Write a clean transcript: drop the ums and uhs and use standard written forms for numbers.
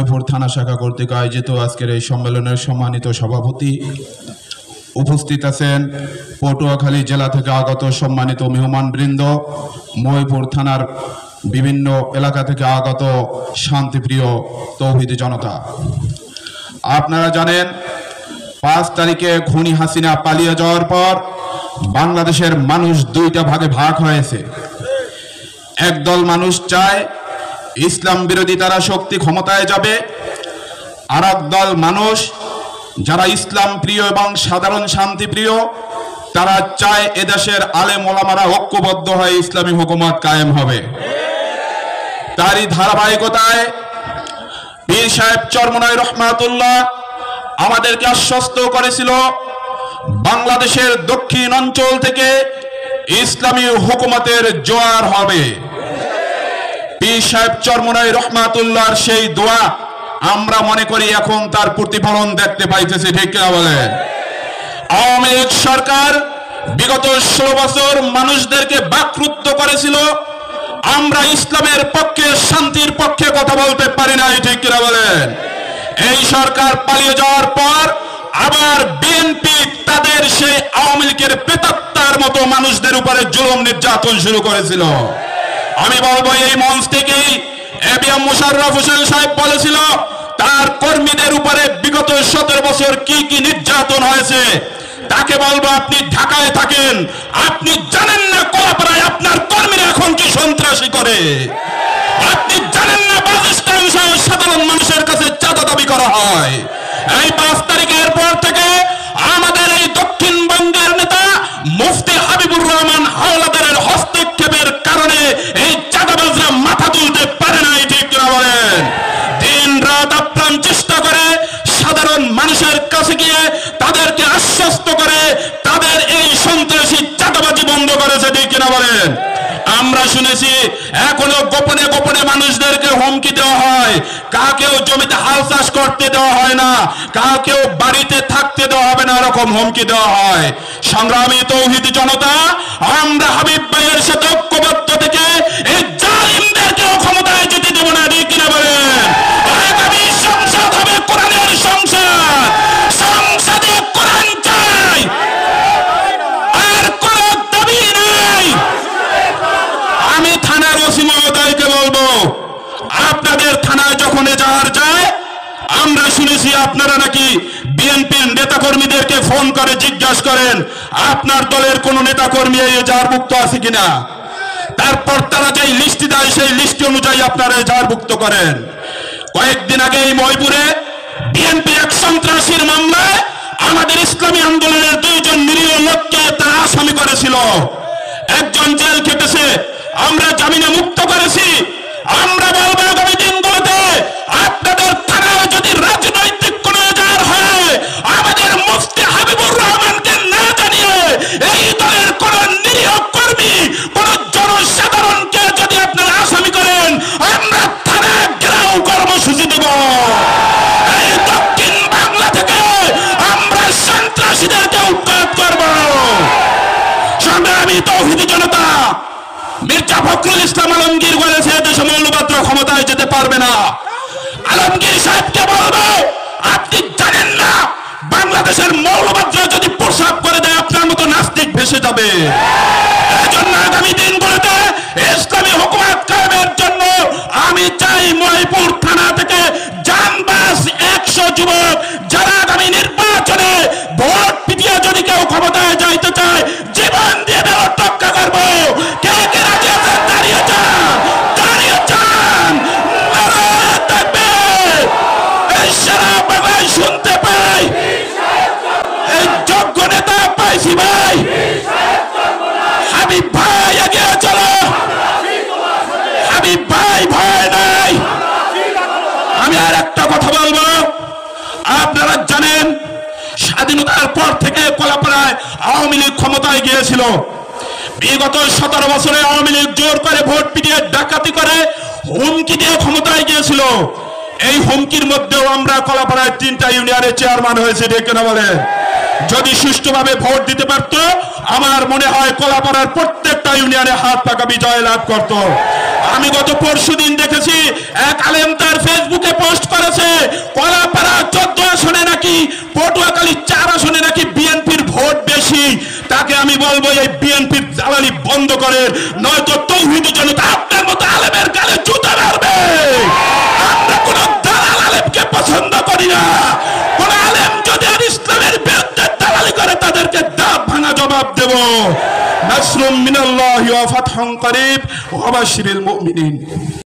ময়পুর থানা শাখা কর্তৃক আয়োজিত আজকের এই সম্মেলনের সম্মানিত সভাপতি, উপস্থিত আছেন পটুয়াখালী জেলা থেকে আগত সম্মানিত মেহমানবৃন্দ, ময়পুর থানার বিভিন্ন এলাকা থেকে আগত শান্তিপ্রিয় তৌহিদি জনতা। আপনারা জানেন 5 তারিখে খুনি হাসিনা পালিয়ে যাওয়ার পর বাংলাদেশের মানুষ দুইটা ভাগে ভাগ হয়েছে। একদল মানুষ চায় ইসলাম বিরোধী তারা শক্তি ক্ষমতায় যাবে, আর একদল মানুষ যারা ইসলাম প্রিয় এবং সাধারণ শান্তি প্রিয় তারা চায় এদেশের আলেম ওলামারা ঐক্যবদ্ধ হয়ে ইসলামী হুকুমত কায়েম হবে। তারই ধারাবাহিকতায় পীর সাহেব চরমনাই রহমাতুল্লাহ আমাদেরকে আশ্বস্ত করেছিল বাংলাদেশের দক্ষিণ অঞ্চল থেকে ইসলামী হুকুমতের জোয়ার হবে। পীর সাহেব চরমনাই রহমাতুল্লাহর সেই দোয়া আমরা মনে করি এখন তার প্রতিফলন দেখতে পাইতেছে, ঠিক কিনা বলেন? আওয়ামী লীগ সরকার বিগত 16 বছর মানুষদেরকে বাকরুদ্ধ করেছিল, আমরা ইসলামের পক্ষে শান্তির পক্ষে কথা বলতে পারি না, ঠিক কিনা বলেন? এই সরকার পালিয়ে যাওয়ার পর আবার বিএনপি তাদের সেই আওয়ামী লীগের প্রেতাত্মার মতো মানুষদের উপরে জুলুম নির্যাতন শুরু করেছিল। আমি বলবো এই মঞ্চ থেকেই এবিএম মোশাররফ হোসেন সাহেব বলেছিল তার কর্মীদের উপরে বিগত 17 বছর কি কি নির্যাতন হয়েছে। তাকে বলবো আপনি ঢাকায় থাকেন, আপনি জানেন না কলাপাড়ায় আপনার কর্মীরা এখন কি সন্ত্রাসী করে। আপনি জানেন না বাসস্ট্যান্ড সহ সাধারণ মানুষের কাছে চাঁদা দাবি করা হয়। এই 5 তারিখের পর থেকে আমাদের এই দক্ষিণবঙ্গের নেতা মুফতি হাবিবুর রহমান হাওলাদারের হস্তক্ষেপের কারণে এই চাঁদাবাজরা মাথা তুলতে পারে না, ঠিক কিনা বলেন? দিন রাত আপ্রাণ চেষ্টা করে সাধারণ মানুষের কাছে গিয়ে তাদেরকে আশ্বস্ত করে তাদের এই সন্ত্রাসী চাঁদাবাজি বন্ধ করেছে, ঠিক কিনা বলেন? আমরা শুনেছি এখনো গোপনে গোপনে মানুষদেরকে হুমকি দেওয়া হয়, কাকেও জমিতে হাল চাষ করতে দেওয়া হয় না, কাকেও বাড়িতে থাকতে দেওয়া হবে না, এরকম হুমকি দেওয়া হয়। সংগ্রামী তৌহিদি জনতা, আমরা হাবিব ভাইয়ের সাথে ঐক্যবদ্ধ থেকে এই জালিমদেরকেও ক্ষমতায় যেতে দেব না, ঠিক কিনা বলেন? আগামী সংসদ হবে কোরআনের সংসদ, সংসদে কোরআন চাই, আর কোন দাবি নাই। আমি থানার ওসি মহোদয়কে বলবো আপনাদের থানায় যখন এজাহার যায়, আমরা শুনেছি আপনারা নাকি বিএনপির নেতাকর্মীদেরকে ফোন করে জিজ্ঞাসা করেন আপনার দলের কোন নেতাকর্মী এই এজাহারভুক্ত আছে কিনা। তারপর তারা যেই লিস্ট দেয় সেই লিস্ট অনুযায়ী আপনারা এজাহারভুক্ত করেন। কয়েকদিন আগে এই ময়পুরে বিএনপির এক সন্ত্রাসীর মামলায় আমাদের ইসলামী আন্দোলনের 2 জন নিরীহ লোককে তারা আসামি করেছিল। একজন জেল খেটেছে, আমরা জামিনে মুক্ত করেছি। আমরা বলবো আগামী দিনগুলোতে আপনাদের থানায় যদি রাজনৈতিক কোন এজাহার হয়, আমাদের মুফতি হাবিবুর রহমানকে না জানিয়ে এই দলের কোন নিরীহ কর্মী, কোন জনসাধারণকে যদি আপনারা আসামি করেন, আমরা থানায় ঘেরাও কর্মসূচি দেব। এই দক্ষিণ বাংলা থেকে আমরা সন্ত্রাসীদেরকে উৎখাত করব। সংগ্রামী তৌহিদি জনতা, মির্জা ফখরুল ইসলাম আলমগীর বলেছে দেশে মৌলবাদরা ক্ষমতায় যেতে পারবে না। আলমগীর সাহেবকে বলবো আপনি জানেন না বাংলাদেশের মৌলবাদরা যদি প্রসাব করে দেয় আপনার মতো নাস্তিক ভেসে যাবে। এজন্য আগামী দিনগুলোতে ইসলামী হুকুমত কায়েমের জন্য আমি চাই ময়পুর থানা থেকে জানবাস 100 যুবক যারা আগামী নির্বাচনে ভোট পিটিয়ে যদি কেউ ক্ষমতায় যাইতে চায় জীবন দিয়ে দেওয়ার রক্ষা করবো। কে কে রাজি আছেন? দাঁড়িয়ে যান, দাঁড়িয়ে যান। নারায়ে তাকবীর। এই সারা বাংলায় শুনতে পাই এই যোগ্য নেতা পাইছি ভাই। হাবিব ভাই এগিয়ে চলো, হাবিব ভাই ভয় নাই। আমি আর একটা কথা বলবো, আপনারা জানেন স্বাধীনতার পর থেকে কলাপাড়ায় আওয়ামী লীগ ক্ষমতায় গিয়েছিল। বিগত 17 বছরে আওয়ামী লীগ জোর করে ভোট পিটিয়ে ডাকাতি করে হুমকি দিয়ে ক্ষমতায় গিয়েছিল। এই হুমকির মধ্যেও আমরা কলাপাড়ায় 3টা ইউনিয়নের চেয়ারম্যান হয়েছে, ঠিক কিনা বলেন? যদি সুষ্ঠুভাবে ভোট দিতে পারতো আমার মনে হয় কলাপাড়ার প্রত্যেকটা ইউনিয়নে হাত পাকা বিজয় লাভ করত। আমি গত পরশুদিন দেখেছি এক আলেম তার ফেসবুকে পোস্ট করেছে কলাপাড়া 14 আসনে নাকি পটুয়াখালী 4 আসনে নাকি বিএনপির ভোট বেশি। তাকে আমি বলবো এই বিএনপির দালালি বন্ধ করে, নয়তো তৌহিদ জনতা আপনার মতো আলেমের গালে জুতা মারবে। আমরা কোন দালাল আলেমকে পছন্দ করি না। কোন আলেম যদি ইসলামের বিরুদ্ধে দালালি করে তাদেরকে দাঁত ভাঙা জবাব দেব। নাসরুম মিনাল্লাহি ওয়া ফাতহুন করিব ওয়া বাশশিরিল মুমিনিন।